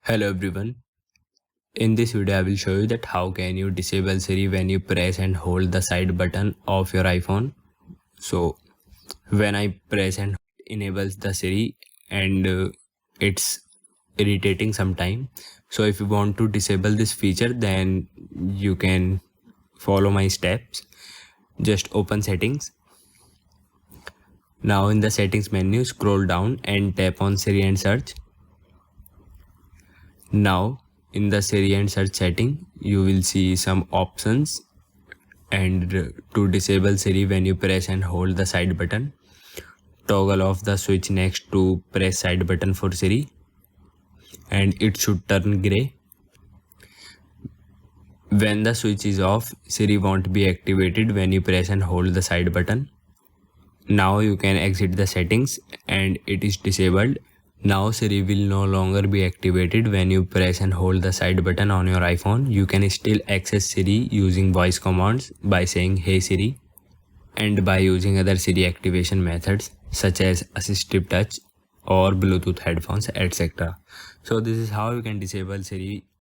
Hello everyone. In this video I will show you that how can you disable Siri when you press and hold the side button of your iPhone. So when I press and enables the Siri and it's irritating sometime. So if you want to disable this feature, then you can follow my steps. Just open settings. Now in the settings menu, scroll down and tap on Siri and search. Now in the Siri and search setting, you will see some options, and to disable Siri when you press and hold the side button, toggle off the switch next to press side button for Siri and it should turn grey. When the switch is off, Siri won't be activated when you press and hold the side button. Now you can exit the settings and it is disabled. Now Siri will no longer be activated when you press and hold the side button on your iPhone. You can still access Siri using voice commands by saying "Hey Siri" and by using other Siri activation methods such as assistive touch or Bluetooth headphones, etc. So this is how you can disable Siri